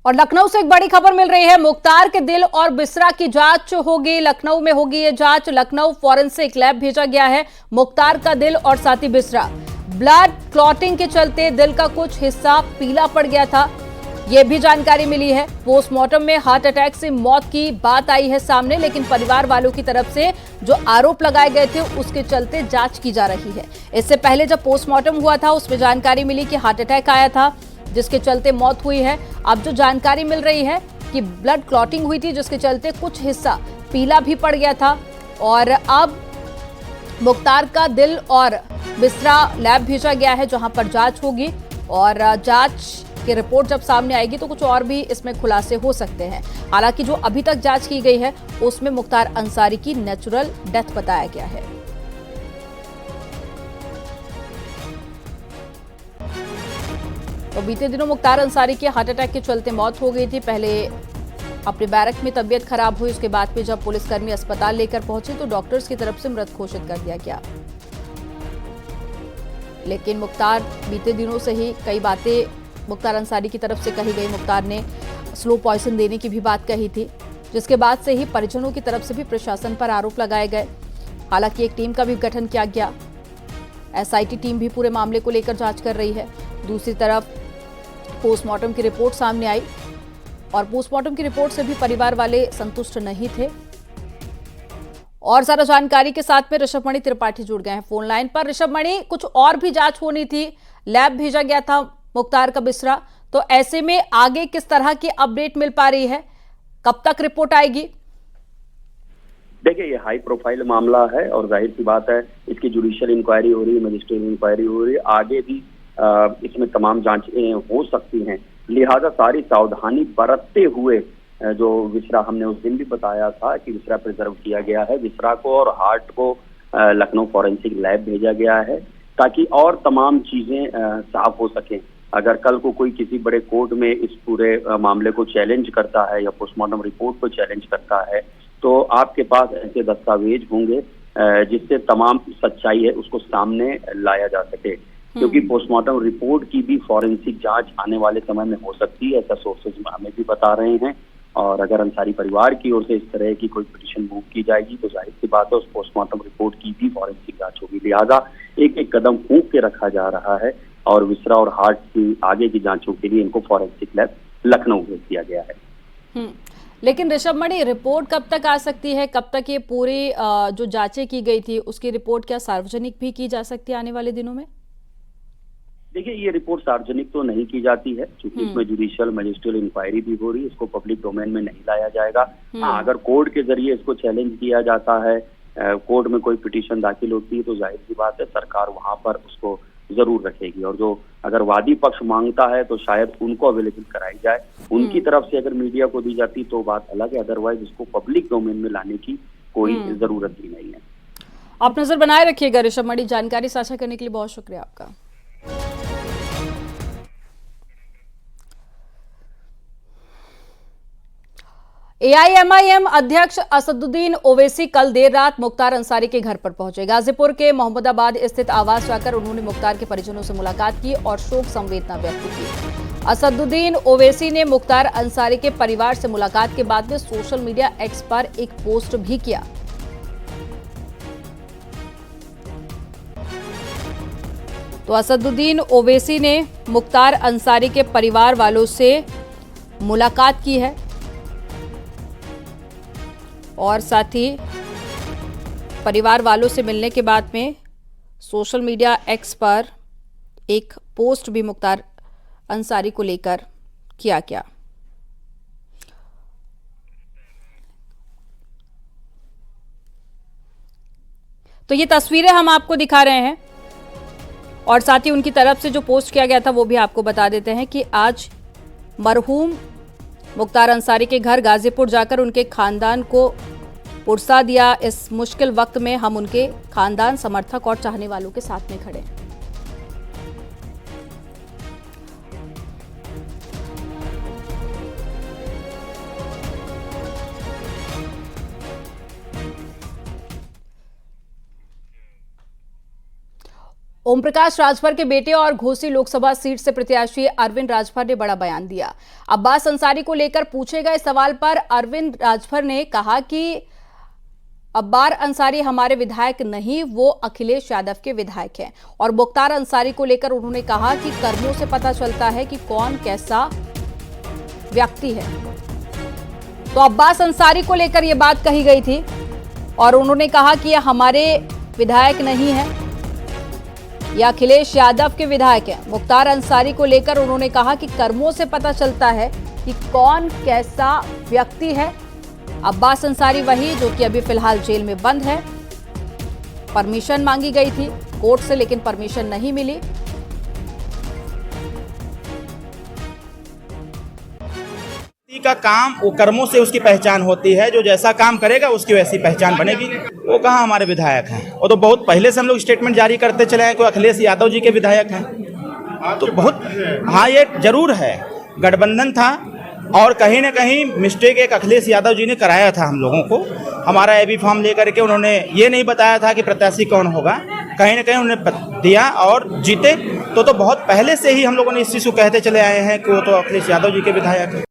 और लखनऊ से एक बड़ी खबर मिल रही है। मुख्तार के दिल और बिस्रा की जांच होगी, लखनऊ में होगी ये जांच। लखनऊ फॉरेंसिक लैब भेजा गया है मुख्तार का दिल और साथ ही बिस्रा। ब्लड क्लॉटिंग के चलते दिल का कुछ हिस्सा पीला पड़ गया था, यह भी जानकारी मिली है। पोस्टमार्टम में हार्ट अटैक से मौत की बात आई है सामने, लेकिन परिवार वालों की तरफ से जो आरोप लगाए गए थे उसके चलते जांच की जा रही है। इससे पहले जब पोस्टमार्टम हुआ था उसमें जानकारी मिली कि हार्ट अटैक आया था जिसके चलते मौत हुई है। अब जो जानकारी मिल रही है कि ब्लड क्लॉटिंग हुई थी जिसके चलते कुछ हिस्सा पीला भी पड़ गया था। और अब मुख्तार का दिल और बिस्रा लैब भेजा गया है जहां पर जांच होगी, और जांच की रिपोर्ट जब सामने आएगी तो कुछ और भी इसमें खुलासे हो सकते हैं। हालांकि जो अभी तक जांच की गई है उसमें मुख्तार अंसारी की नेचुरल डेथ बताया गया है। तो बीते दिनों मुख्तार अंसारी की हार्ट अटैक के चलते मौत हो गई थी। पहले अपने बैरक में तबीयत खराब हुई, उसके बाद में जब पुलिसकर्मी अस्पताल लेकर पहुंचे तो डॉक्टर्स की तरफ से मृत घोषित कर दिया गया। लेकिन मुख्तार बीते दिनों से ही कई बातें मुख्तार अंसारी की तरफ से कही गई। मुख्तार ने स्लो पॉइजन देने की भी बात कही थी, जिसके बाद से ही परिजनों की तरफ से भी प्रशासन पर आरोप लगाए गए। हालांकि एक टीम का भी गठन किया गया, एसआईटी टीम भी पूरे मामले को लेकर जांच कर रही है। दूसरी तरफ पोस्टमार्टम की रिपोर्ट सामने आई और पोस्टमार्टम की रिपोर्ट से भी परिवार वाले संतुष्ट नहीं थे। और ज्यादा जानकारी के साथ में ऋषभ मणि त्रिपाठी जुड़ गए हैं फोन लाइन पर। ऋषभ मणि, कुछ और भी जांच होनी थी, लैब भेजा गया था मुख्तार का बिस्रा, तो ऐसे में आगे किस तरह की अपडेट मिल पा रही है, कब तक रिपोर्ट आएगी? देखिए, ये हाई प्रोफाइल मामला है और जाहिर सी बात है इसकी जुडिशियल इंक्वायरी हो रही है, मजिस्ट्रेट इंक्वायरी हो रही है, आगे भी इसमें तमाम जांचें हो सकती हैं। लिहाजा सारी सावधानी बरतते हुए जो विसरा, हमने उस दिन भी बताया था कि विसरा प्रिजर्व किया गया है, विसरा को और हार्ट को लखनऊ फॉरेंसिक लैब भेजा गया है ताकि और तमाम चीजें साफ हो सकें। अगर कल को कोई किसी बड़े कोर्ट में इस पूरे मामले को चैलेंज करता है या पोस्टमार्टम रिपोर्ट को चैलेंज करता है तो आपके पास ऐसे दस्तावेज होंगे जिससे तमाम सच्चाई है उसको सामने लाया जा सके। क्योंकि पोस्टमार्टम रिपोर्ट की भी फॉरेंसिक जांच आने वाले समय में हो सकती है, ऐसा सोर्सेज हमें भी बता रहे हैं। और अगर अंसारी परिवार की ओर से इस तरह की कोई पिटीशन मूव की जाएगी तो जाहिर सी बात है उस पोस्टमार्टम रिपोर्ट की भी फॉरेंसिक जांच होगी। लिहाजा एक एक कदम फूंक के रखा जा रहा है और विसरा और हार्ट की आगे की जांचों के लिए इनको फॉरेंसिक लैब लखनऊ भेज दिया गया है। लेकिन ऋषभ मणि, रिपोर्ट कब तक आ सकती है, कब तक ये पूरी जो जांचें की गई थी उसकी रिपोर्ट क्या सार्वजनिक भी की जा सकती है आने वाले दिनों में? देखिए, ये रिपोर्ट सार्वजनिक तो नहीं की जाती है क्योंकि इसमें जुडिशियल मजिस्ट्रियल इंक्वायरी भी हो रही है, इसको पब्लिक डोमेन में नहीं लाया जाएगा। हाँ, अगर कोर्ट के जरिए इसको चैलेंज किया जाता है, कोर्ट में कोई पिटीशन दाखिल होती है तो जाहिर सी बात है सरकार वहां पर उसको जरूर रखेगी। और जो अगर वादी पक्ष मांगता है तो शायद उनको अवेलेबल कराई जाए, उनकी तरफ से अगर मीडिया को दी जाती तो बात अलग है, अदरवाइज इसको पब्लिक डोमेन में लाने की कोई जरूरत ही नहीं है। आप नजर बनाए रखिएगा ऋषभ मणि, जानकारी साझा करने के लिए बहुत शुक्रिया आपका। एआईएमआईएम अध्यक्ष असदुद्दीन ओवैसी कल देर रात मुख्तार अंसारी के घर पर पहुंचे। गाजीपुर के मोहम्मदाबाद स्थित आवास जाकर उन्होंने मुख्तार के परिजनों से मुलाकात की और शोक संवेदना व्यक्त की। असदुद्दीन ओवैसी ने मुख्तार अंसारी के परिवार से मुलाकात के बाद में सोशल मीडिया एक्स पर एक पोस्ट भी किया। तो असदुद्दीन ओवैसी ने मुख्तार अंसारी के परिवार वालों से मुलाकात की है और साथ ही परिवार वालों से मिलने के बाद में सोशल मीडिया एक्स पर एक पोस्ट भी मुख्तार अंसारी को लेकर किया गया। तो ये तस्वीरें हम आपको दिखा रहे हैं और साथ ही उनकी तरफ से जो पोस्ट किया गया था वो भी आपको बता देते हैं कि आज मरहूम मुख्तार अंसारी के घर गाजीपुर जाकर उनके खानदान को पुरसा दिया। इस मुश्किल वक्त में हम उनके खानदान, समर्थक और चाहने वालों के साथ में खड़े हैं। ओम प्रकाश राजभर के बेटे और घोसी लोकसभा सीट से प्रत्याशी अरविंद राजभर ने बड़ा बयान दिया। अब्बास अंसारी को लेकर पूछे गए सवाल पर अरविंद राजभर ने कहा कि अब्बार अंसारी हमारे विधायक नहीं, वो अखिलेश यादव के विधायक हैं। और मुख्तार अंसारी को लेकर उन्होंने कहा कि कर्मों से पता चलता है कि कौन कैसा व्यक्ति है। तो अब्बास अंसारी को लेकर यह बात कही गई थी और उन्होंने कहा कि यह हमारे विधायक नहीं है, यह अखिलेश यादव के विधायक हैं। मुख्तार अंसारी को लेकर उन्होंने कहा कि कर्मों से पता चलता है कि कौन कैसा व्यक्ति है। अब्बास अंसारी वही जो कि अभी फिलहाल जेल में बंद है। परमिशन मांगी गई थी कोर्ट से, लेकिन परमिशन नहीं मिली। का काम वो कर्मों से उसकी पहचान होती है। जो जैसा काम करेगा उसकी वैसी पहचान बनेगी। वो कहाँ हमारे विधायक हैं, वो तो बहुत पहले से हम लोग स्टेटमेंट जारी करते चले हैं कि अखिलेश यादव जी के विधायक हैं। तो बहुत हाँ, ये जरूर है, गठबंधन था और कहीं ना कहीं मिस्टेक एक अखिलेश यादव जी ने कराया था हम लोगों को। हमारा एबी फॉर्म लेकर के उन्होंने ये नहीं बताया था कि प्रत्याशी कौन होगा, कहीं ना कहीं उन्होंने दिया और जीते। तो बहुत पहले से ही हम लोगों ने इस चीज़ को कहते चले आए हैं कि वो तो अखिलेश यादव जी के विधायक हैं।